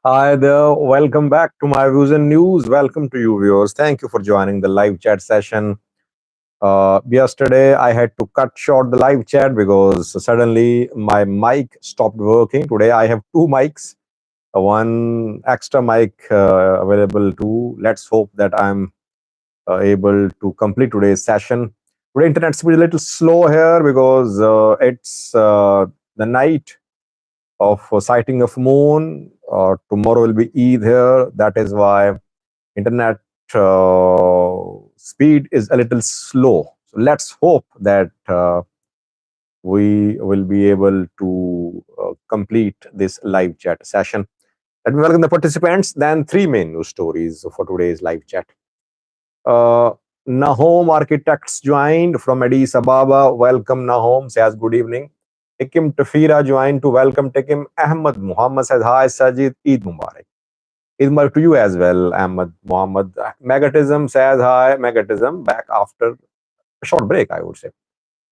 Hi there, welcome back to my views and news. Welcome to you, viewers. Thank you for joining the live chat session. Yesterday, I had to cut short the live chat because suddenly my mic stopped working. Today, I have two mics, one extra mic available too. Let's hope that I'm able to complete today's session. Today, internet speed is a little slow here because it's the night of sighting of moon. Tomorrow will be Eid here. That is why internet speed is a little slow. So let's hope that we will be able to complete this live chat session. Let me welcome the participants. Then three main news stories for today's live chat. Uh, Nahom Architects joined from Addis Ababa. Welcome, Nahom. Says good evening. Tekim Tafira joined to welcome Tekim. Ahmed Muhammad says hi, Sajid. Eid Mubarak. Eid Mubarak to you as well, Ahmed Muhammad. Megatism says hi. Megatism back after a short break, I would say.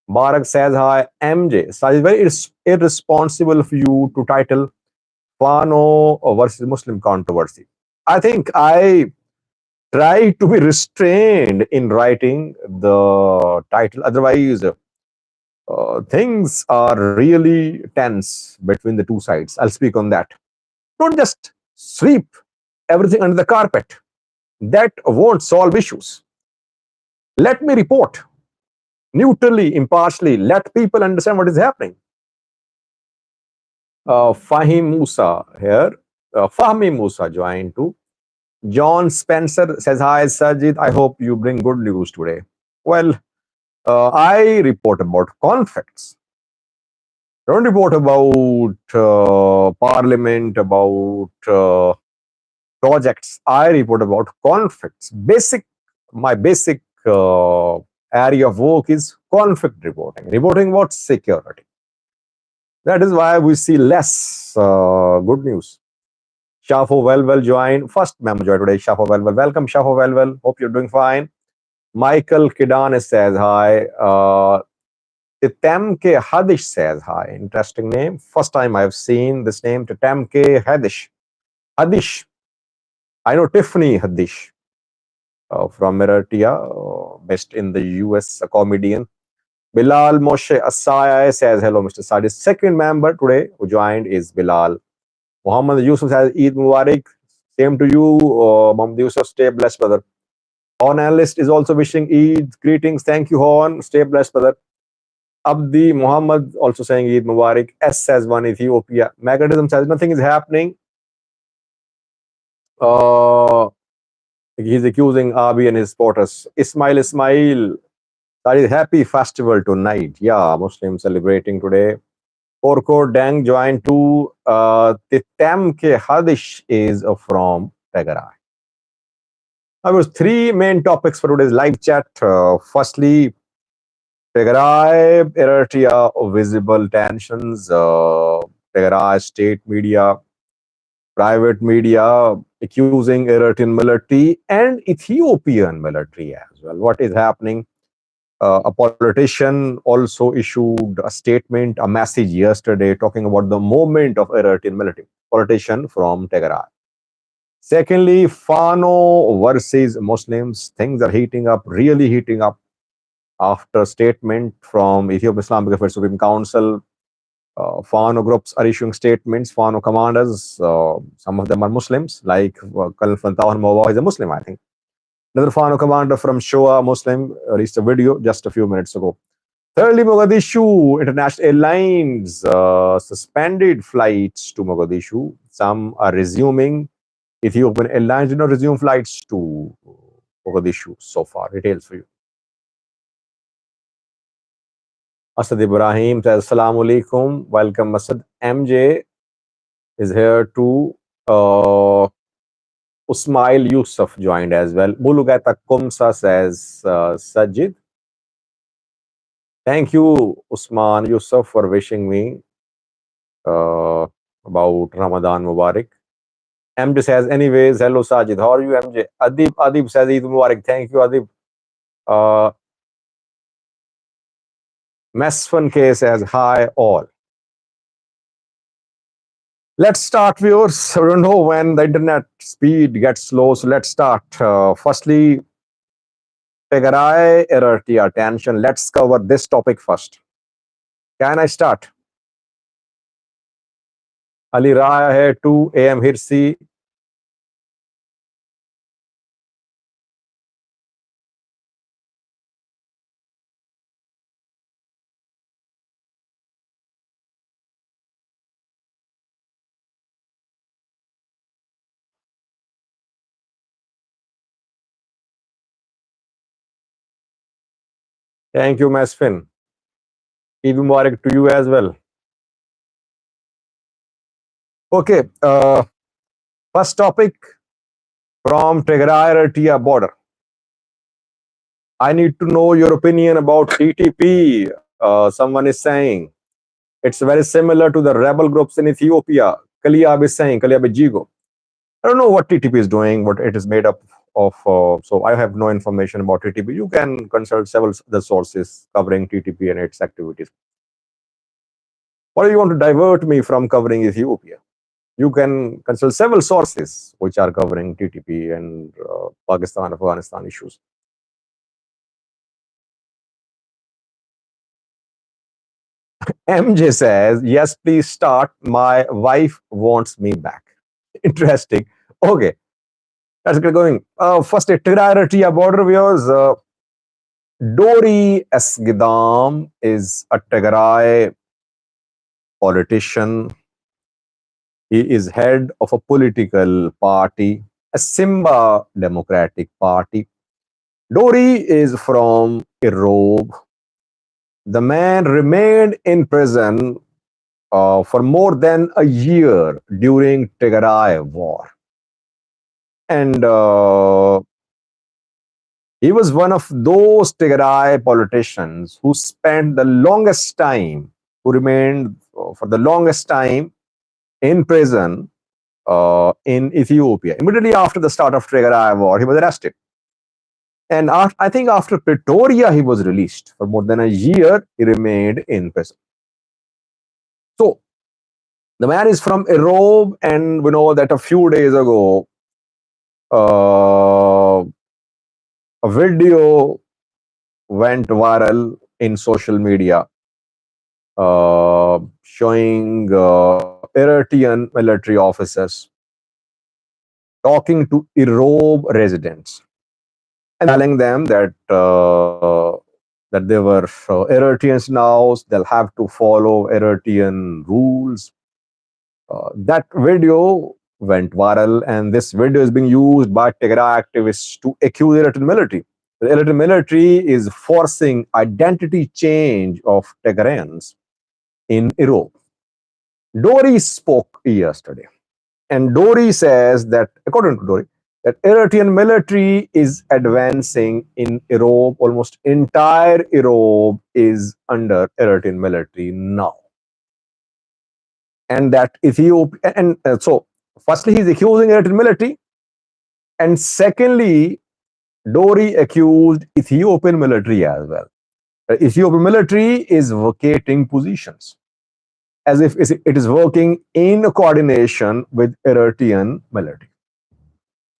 Barak says hi. MJ. Sajid, very irresponsible of you to title Fano versus Muslim controversy. I think I try to be restrained in writing the title. Otherwise, things are really tense between the two sides. I'll speak on that. Don't just sweep everything under the carpet. That won't solve issues. Let me report neutrally, impartially. Let people understand what is happening. Fahim Musa here. Fahmi Musa joined too. John Spencer says, hi, Sajid. I hope you bring good news today. Well, I report about conflicts. I don't report about parliament, about projects. I report about conflicts. My basic area of work is conflict reporting. Reporting about security. That is why we see less good news. Shafo Well joined. First memo joined today. Shafo Well. Welcome, Shafo Well. Hope you're doing fine. Michael Kidan says hi. Titemke Hadish says hi. Interesting name. First time I've seen this name, Titemke Hadish. Hadish. I know Tiffany Hadish from Eritrea, based in the US, a comedian. Bilal Moshe Asaya says hello, Mr. Sadi. Second member today who joined is Bilal. Muhammad Yusuf says Eid Mubarak. Same to you, Muhammad Yusuf. Stay blessed, brother. Horn analyst is also wishing Eid greetings. Thank you, Horn. Stay blessed, brother. Abdi Muhammad also saying Eid Mubarak. S says one Ethiopia. Magnetism says nothing is happening. He's accusing Abi and his supporters. Ismail. That is happy festival tonight. Yeah, Muslims celebrating today. Korko Dang joined too. Titamke Hadish is from Tigray. There was three main topics for today's live chat. Firstly, Tigray Eritrea visible tensions. Tigray state media, private media accusing Eritrean military and Ethiopian military as well. What is happening? A politician also issued a statement, a message yesterday talking about the movement of Eritrean military. Politician from Tigray. Secondly, Fano versus Muslims. Things are heating up, really heating up after statement from Ethiopian Islamic Affairs Supreme Council. Fano groups are issuing statements. Fano commanders, some of them are Muslims, like Colonel Fantawan Mawa is a Muslim, I think. Another Fano commander from Shoa, Muslim, released a video just a few minutes ago. Thirdly, Mogadishu International Airlines suspended flights to Mogadishu. Some are resuming. Ethiopian Airlines did not resume flights to Mogadishu so far. Details for you. Asad Ibrahim says, Assalamu alaikum. Welcome, Asad. MJ is here too. Usmail Yusuf joined as well. Bulugata Kumsa says, Sajid. Thank you, Usman Yusuf, for wishing me about Ramadan Mubarak. MJ says, anyways, hello Sajid. How are you, MJ? Adib says, Eid Mubarak. Thank you, Adib. Mesfan K says, hi all. Let's start, viewers. I don't know when the internet speed gets slow, so let's start. Firstly, Tigray Eritrea tension. Let's cover this topic first. Can I start? Ali Raya hai 2 a.m. Hirsi. Thank you, Masfin. Eid Mubarak to you as well. Okay, first topic from Tigray Eritrea border. I need to know your opinion about TTP. Someone is saying it's very similar to the rebel groups in Ethiopia. Kaliab is saying, Kaliab Jigo. I don't know what TTP is doing, what it is made up of. So I have no information about TTP. You can consult several other sources covering TTP and its activities. Why do you want to divert me from covering Ethiopia? You can consult several sources which are covering TTP and Pakistan, Afghanistan issues. MJ says, yes, please start. My wife wants me back. Interesting. Okay, let's get going. First, a Tigray border viewers. Dori Esgidam is a Tigray politician. He is head of a political party, a Simba Democratic Party. Dori is from Irob. The man remained in prison for more than a year during Tigray war. And he was one of those Tigray politicians who spent the longest time, who remained for the longest time in prison in Ethiopia. Immediately after the start of Tigray war, he was arrested. And I think after Pretoria, he was released. For more than a year, he remained in prison. So the man is from Irob, and we know that a few days ago, a video went viral in social media showing Eritrean military officers talking to Irob residents and telling them that they were Eritreans now, they'll have to follow Eritrean rules. That video went viral, and this video is being used by Tigray activists to accuse the Eritrean military. The Eritrean military is forcing identity change of Tigrayans in Europe. Dori spoke yesterday, and Dori says that, according to Dori, that Eritrean military is advancing in Europe. Almost entire Europe is under Eritrean military now. And that Ethiopia, and so firstly, he's accusing Eritrean military, and secondly, Dori accused Ethiopian military as well. Ethiopian military is vacating positions as if it is working in coordination with Eritrean military.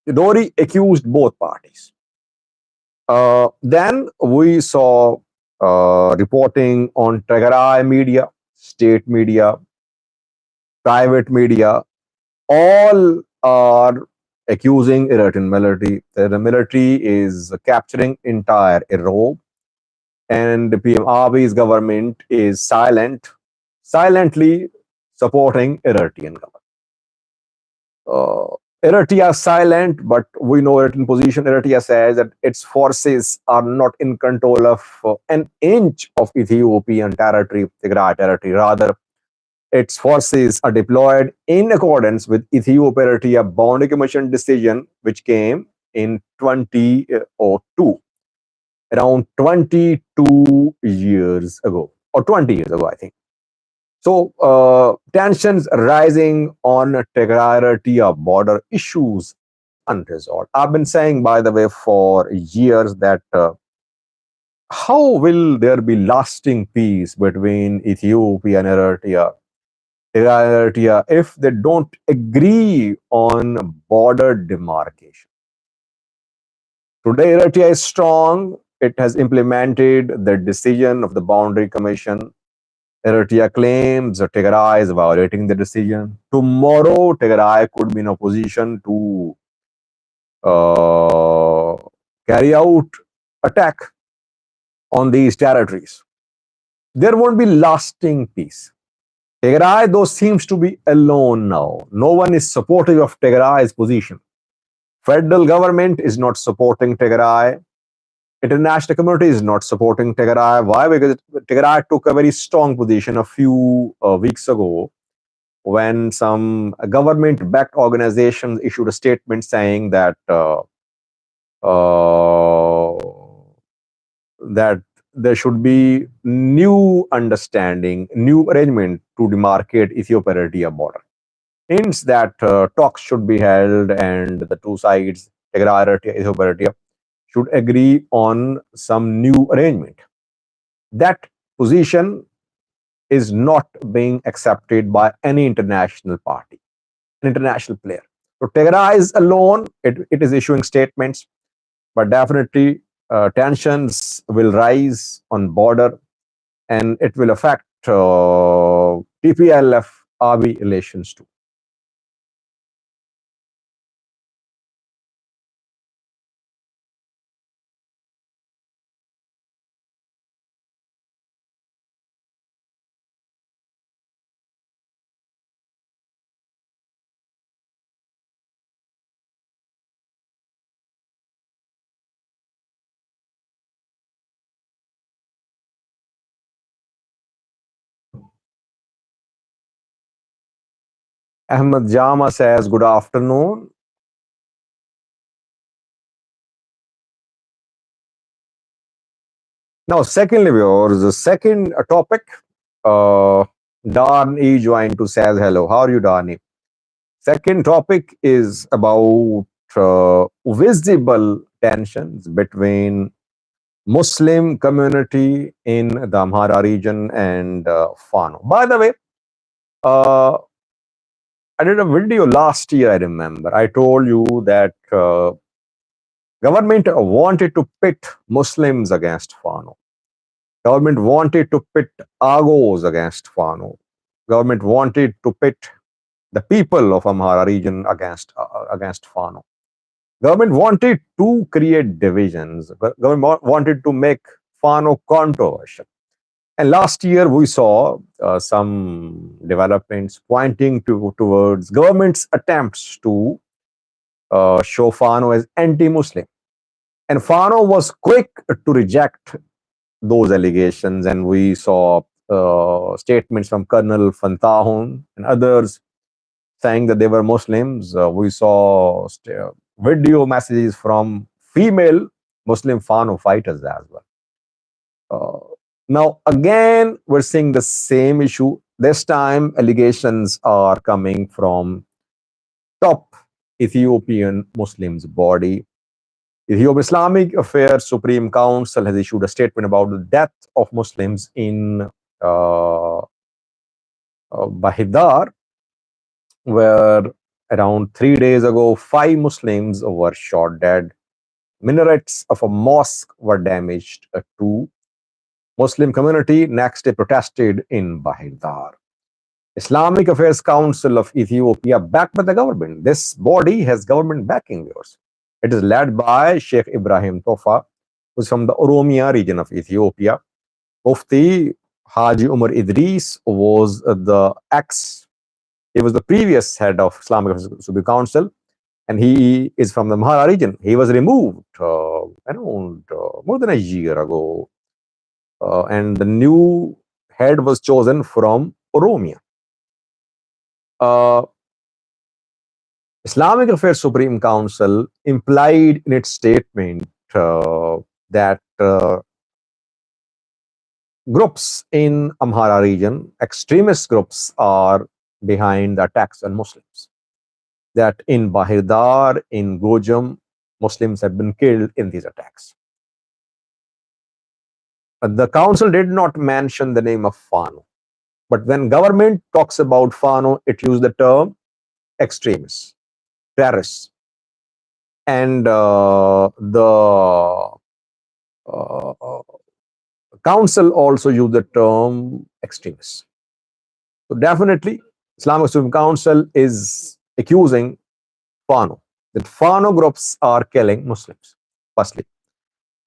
Dori accused both parties. Then we saw reporting on Tigray media, state media, private media, all are accusing Eritrean military. The military is capturing entire Europe, and the PM Abiy's government is silently supporting Eritrean government. Eritrea silent, but we know Eritrean position. Eritrea says that its forces are not in control of an inch of Ethiopian territory, Tigray territory. Rather, its forces are deployed in accordance with Ethiopia-Eritrea Boundary Commission decision, which came in 2002, around 22 years ago, or 20 years ago, I think. So tensions rising on Tigray-Eritrea border issues unresolved. I've been saying, by the way, for years that how will there be lasting peace between Ethiopia and Eritrea Tigray Eritrea if they don't agree on border demarcation. Today, Eritrea is strong. It has implemented the decision of the Boundary Commission. Eritrea claims that Tigray is violating the decision. Tomorrow, Tigray could be in a position to uh, carry out attack on these territories. There won't be lasting peace. Tigray, though, seems to be alone now. No one is supportive of Tigray's position. Federal government is not supporting Tigray. International community is not supporting Tigray. Why? Because Tigray took a very strong position a few weeks ago when some government-backed organizations issued a statement saying that uh, that there should be new understanding, new arrangement to demarcate Ethiopia-Eritrea border. Hints that talks should be held and the two sides, Tigray, Eritrea, Ethiopia-Eritrea, should agree on some new arrangement. That position is not being accepted by any international party, an international player. So Tigray is alone, it is issuing statements, but definitely tensions will rise on border and it will affect TPLF-RB relations too. Ahmed Jama says, good afternoon. Now, secondly, viewers, the second topic, Darn E joined to says hello. How are you, Darnie? Second topic is about visible tensions between Muslim community in the Amhara region and Fano. By the way, uh, I did a video last year, I remember. I told you that government wanted to pit Muslims against Fano. Government wanted to pit Agos against Fano. Government wanted to pit the people of Amhara region against Fano. Government wanted to create divisions. Government wanted to make Fano controversial. And last year we saw some developments pointing towards government's attempts to show Fano as anti-Muslim. And Fano was quick to reject those allegations, and we saw statements from Colonel Fantahun and others saying that they were Muslims. We saw video messages from female Muslim Fano fighters as well. Now, again, we're seeing the same issue. This time, allegations are coming from top Ethiopian Muslims body. Ethiopian Islamic Affairs Supreme Council has issued a statement about the death of Muslims in Bahidar, where around 3 days ago, 5 Muslims were shot dead. Minarets of a mosque were damaged. Two Muslim community next day protested in Bahidar. Islamic Affairs Council of Ethiopia, backed by the government. This body has government backing, yours. It is led by Sheikh Ibrahim Tofa, who's from the Oromia region of Ethiopia. Mufti Haji Umar Idris was he was the previous head of Islamic Affairs Supreme Council, and he is from the Amhara region. He was removed around more than a year ago, and the new head was chosen from Oromia. Islamic Affairs Supreme Council implied in its statement that groups in Amhara region, extremist groups, are behind the attacks on Muslims. That in Bahidar, in Gojam, Muslims have been killed in these attacks. The council did not mention the name of Fano, But when government talks about Fano, it uses the term extremists, terrorists, and the uh, council also use the term extremists. So definitely, Islamic Supreme Council is accusing Fano that Fano groups are killing Muslims. Firstly,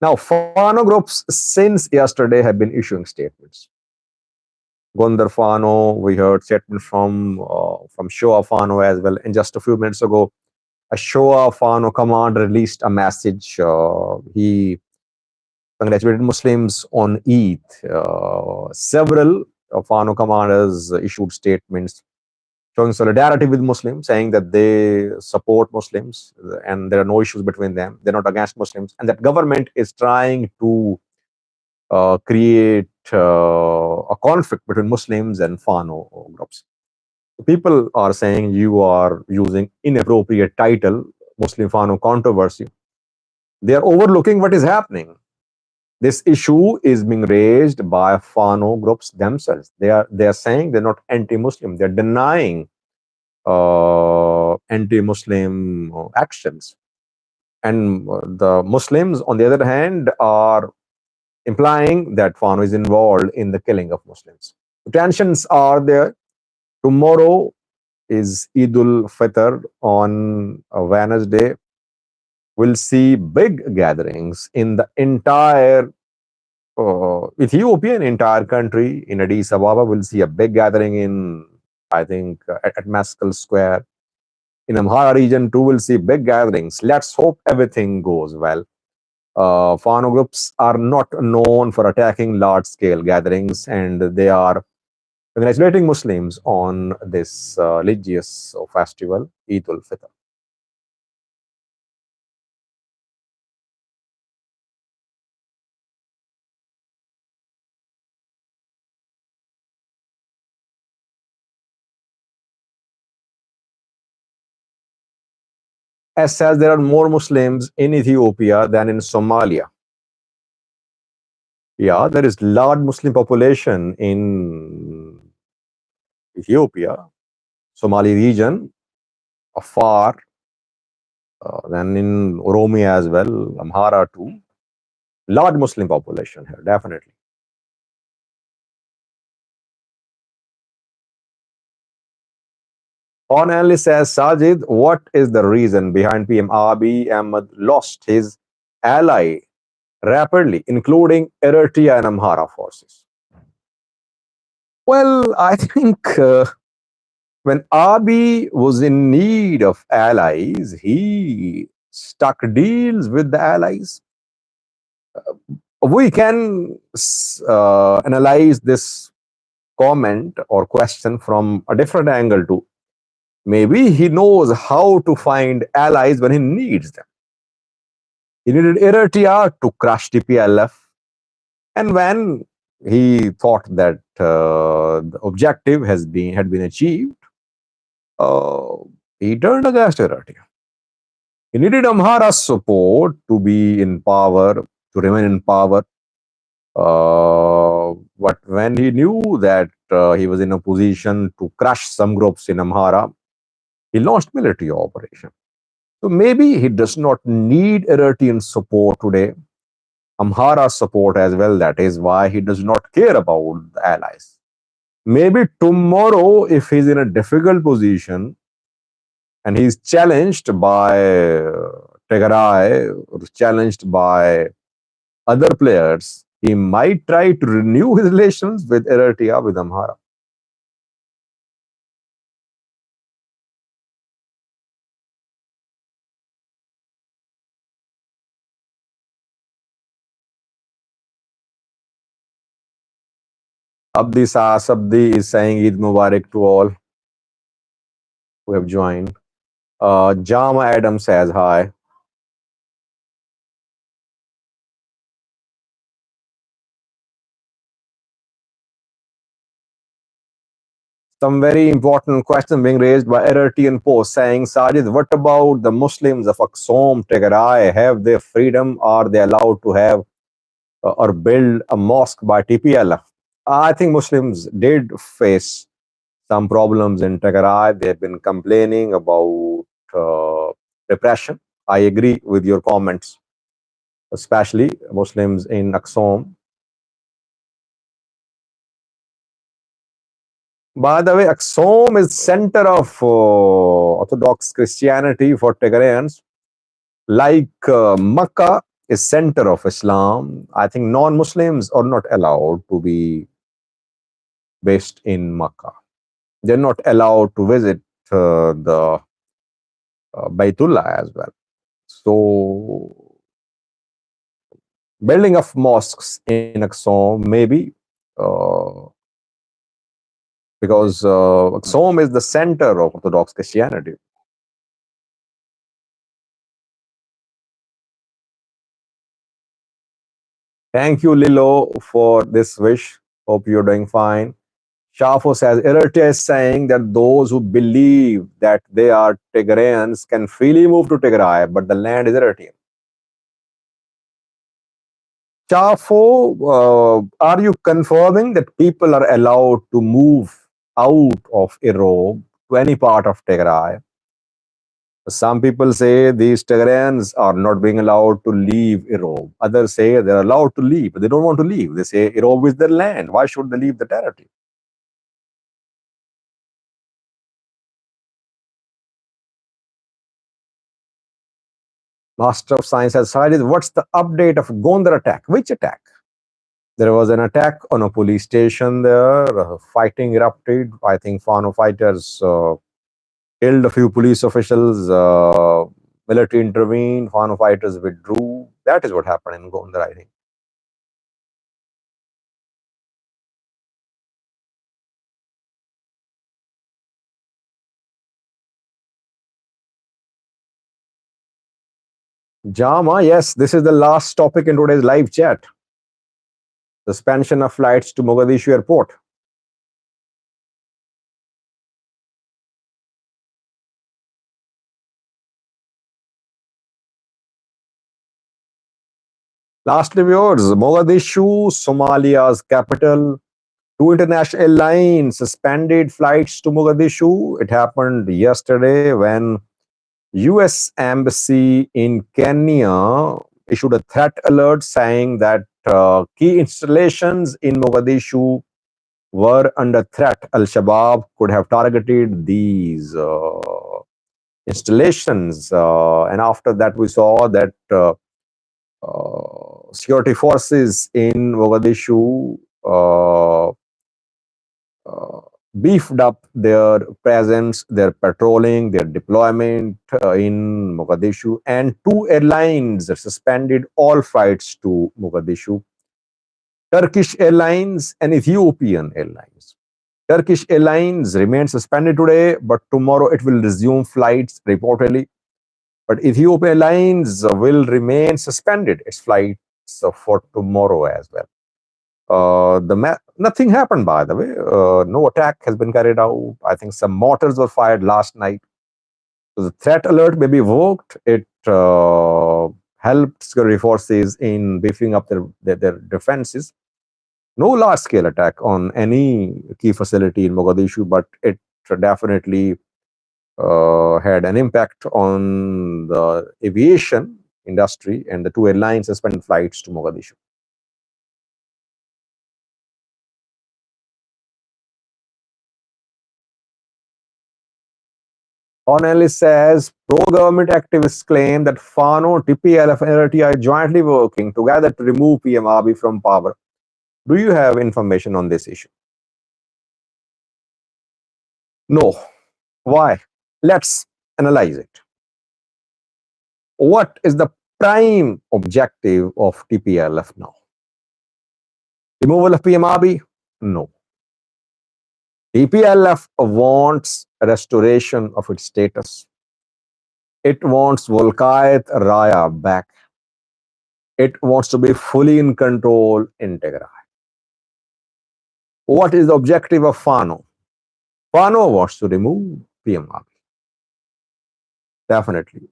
now Fano groups since yesterday have been issuing statements. Gondar Fano, we heard statement from Shoa Fano as well. And just a few minutes ago, a Shoa Fano commander released a message. He congratulated Muslims on Eid. Several Fano commanders issued statements showing solidarity with Muslims, saying that they support Muslims and there are no issues between them. They're not against Muslims, and that government is trying to create a conflict between Muslims and Fano groups. People are saying you are using inappropriate title, Muslim Fano controversy. They are overlooking what is happening. This issue is being raised by Fano groups themselves. They are saying they're not anti-Muslim. They're denying anti-Muslim actions, and the Muslims, on the other hand, are implying that Fano is involved in the killing of Muslims. Tensions are there. Tomorrow is Eidul Fitr on Wednesday. We'll see big gatherings in the entire Ethiopian entire country. In Addis Ababa, we'll see a big gathering in, I think, at Meskel Square. In Amhara region too, we'll see big gatherings. Let's hope everything goes well. Fano groups are not known for attacking large-scale gatherings, and they are congratulating Muslims on this religious festival, Eid al-Fitr. As says, there are more Muslims in Ethiopia than in Somalia. Yeah, there is large Muslim population in Ethiopia, Somali region, far than in Oromia as well, Amhara too. Large Muslim population here, definitely. On analyst says, Sajid, what is the reason behind PM Abiy Ahmed lost his ally rapidly, including Eritrea and Amhara forces? Well, I think when Abiy was in need of allies, he struck deals with the allies. We can analyze this comment or question from a different angle too. Maybe he knows how to find allies when he needs them. He needed Eritrea to crush TPLF, and when he thought that the objective had been achieved, uh, he turned against Eritrea. He needed Amhara's support to be in power, to remain in power. But when he knew that he was in a position to crush some groups in Amhara, he launched military operation. So maybe he does not need Eritrean support today, Amhara support as well. That is why he does not care about the allies. Maybe tomorrow, if he's in a difficult position and he's challenged by Tigray or challenged by other players, he might try to renew his relations with Eritrea, with Amhara. Abdi Sabdi is saying Eid Mubarak to all who have joined. Jama Adam says hi. Some very important question being raised by Eritrean Post saying, Sajid, what about the Muslims of Aksum, Tigray? Have they freedom? Are they allowed to have or build a mosque by TPLF? I think Muslims did face some problems in Tigray. They've been complaining about repression. I agree with your comments, especially Muslims in Aksum. By the way, Aksum is center of Orthodox Christianity for Tigrayans, like Makkah is center of Islam. I think non-Muslims are not allowed to be based in Makkah. They're not allowed to visit the Baitullah as well. So, building of mosques in Aksum, maybe because Aksum is the center of Orthodox Christianity. Thank you, Lilo, for this wish. Hope you're doing fine. Shafo says, Eritrea is saying that those who believe that they are Tigrayans can freely move to Tigray, but the land is Eritrean. Shafo, are you confirming that people are allowed to move out of Europe to any part of Tigray? Some people say these Tigrayans are not being allowed to leave Europe. Others say they're allowed to leave, but they don't want to leave. They say Europe is their land. Why should they leave the territory? Master of Science has decided what's the update of Gondar attack? Which attack? There was an attack on a police station there. Fighting erupted. I think Fano fighters killed a few police officials. Military intervened. Fano fighters withdrew. That is what happened in Gondar, I think. Jama, yes, this is the last topic in today's live chat. Suspension of flights to Mogadishu airport. Lastly, viewers, Mogadishu, Somalia's capital. Two international airlines suspended flights to Mogadishu. It happened yesterday when US Embassy in Kenya issued a threat alert saying that key installations in Mogadishu were under threat. Al-Shabaab could have targeted these installations. And after that, we saw that security forces in Mogadishu uh, beefed up their presence, their patrolling, their deployment in Mogadishu, and two airlines suspended all flights to Mogadishu: Turkish Airlines and Ethiopian Airlines. Turkish Airlines remains suspended today, but tomorrow it will resume flights reportedly. But Ethiopian Airlines will remain suspended its flights for tomorrow as well. Nothing happened, by the way. No attack has been carried out. I think some mortars were fired last night. So the threat alert may be evoked. It helped security forces in beefing up their defenses. No large scale attack on any key facility in Mogadishu, but it definitely had an impact on the aviation industry, and the two airlines suspended flights to Mogadishu. Onelli says pro-government activists claim that Fano, TPLF, and Eritrea are jointly working together to remove PM Abiy from power. Do you have information on this issue? No. Why? Let's analyze it. What is the prime objective of TPLF now? Removal of PM Abiy? No. TPLF wants restoration of its status. It wants Volkayat Raya back. It wants to be fully in control in Tigray. What is the objective of Fano? Fano wants to remove PM Abiy. Definitely.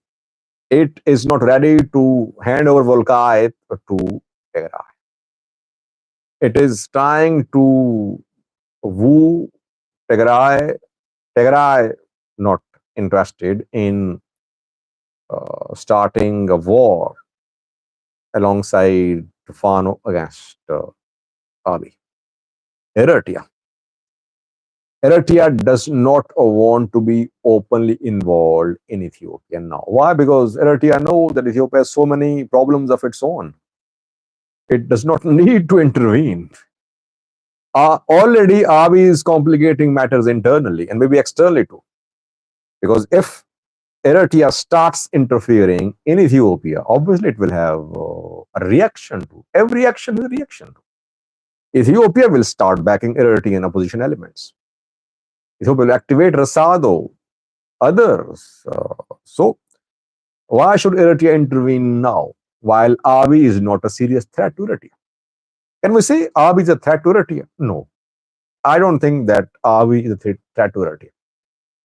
It is not ready to hand over Volkayat to Tigray. It is trying to woo Tigray. Tigray not interested in starting a war alongside Fano against Abiy. Eritrea. Eritrea does not want to be openly involved in Ethiopia now. Why? Because Eritrea knows that Ethiopia has so many problems of its own. It does not need to intervene. Already, Abiy is complicating matters internally and maybe externally too. Because if Eritrea starts interfering in Ethiopia, obviously it will have a reaction to. Every action is a reaction to. Ethiopia will start backing Eritrean opposition elements. Ethiopia will activate Rasado, others. So, why should Eritrea intervene now while Abiy is not a serious threat to Eritrea? Can we say Abiy is a threat to Eritrea? No. I don't think that Abiy is a threat to Eritrea.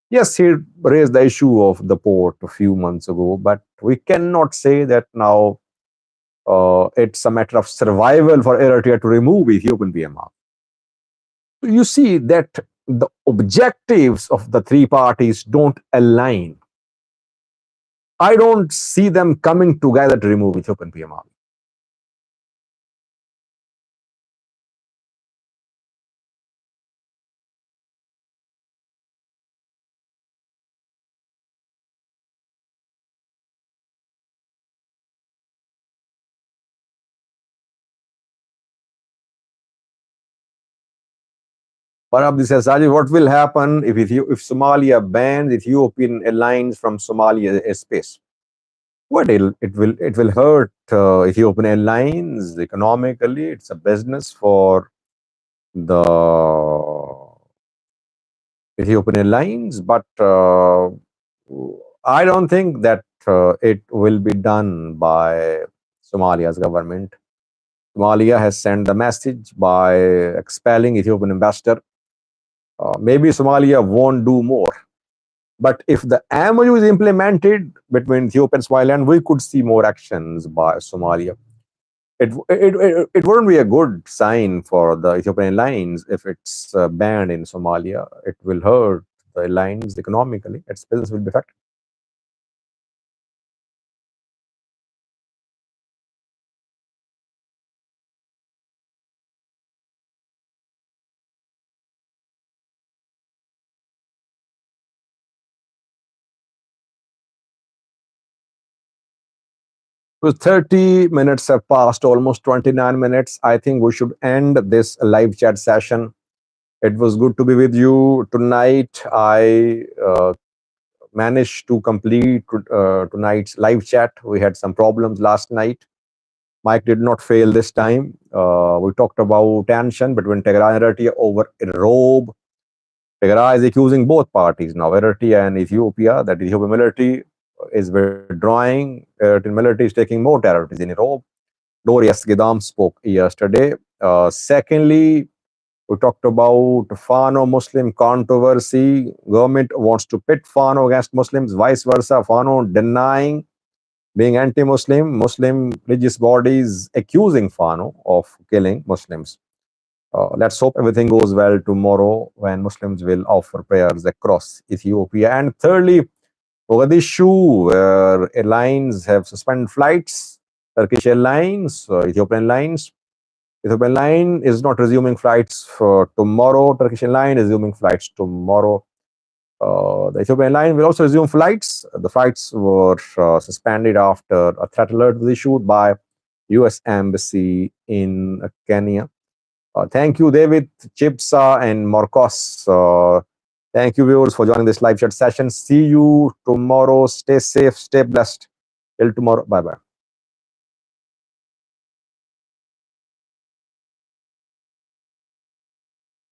Yes, he raised the issue of the port a few months ago, but we cannot say that now it's a matter of survival for Eritrea to remove Ethiopian PMR. You see that the objectives of the three parties don't align. I don't see them coming together to remove Ethiopian PMR. Perhaps this is Rajiv, what will happen if Somalia bans Ethiopian airlines from Somalia airspace? Well, it will hurt Ethiopian Airlines economically. It's a business for the Ethiopian Airlines, but I don't think that it will be done by Somalia's government. Somalia has sent the message by expelling Ethiopian ambassador. Maybe Somalia won't do more. But if the MOU is implemented between Ethiopia and Somaliland, we could see more actions by Somalia. It wouldn't be a good sign for the Ethiopian Airlines if it's banned in Somalia. It will hurt the airlines economically. Its business will be affected. So 30 minutes have passed, almost 29 minutes. I think we should end this live chat session. It was good to be with you tonight. I managed to complete tonight's live chat. We had some problems last night. Mike did not fail this time. We talked about tension between Tigray and Eritrea over a robe. Tigray is accusing both parties now, Eritrea and Ethiopia, that Ethiopian military is withdrawing. Eritrean military is taking more territories in Europe. Dorias Gedam spoke yesterday. Secondly, we talked about Fano Muslim controversy. Government wants to pit Fano against Muslims, vice versa. Fano denying being anti-Muslim. Muslim religious bodies accusing Fano of killing Muslims. Let's hope everything goes well tomorrow when Muslims will offer prayers across Ethiopia. And thirdly, Mogadishu, where airlines have suspended flights, Turkish Airlines, Ethiopian Airlines. Ethiopian Line is not resuming flights for tomorrow. Turkish Airlines is resuming flights tomorrow. The Ethiopian Line will also resume flights. The flights were suspended after a threat alert was issued by U.S. Embassy in Kenya. Thank you, David, Chipsa, and Marcos. Thank you, viewers, for joining this live chat session. See you tomorrow. Stay safe, stay blessed. Till tomorrow. Bye bye.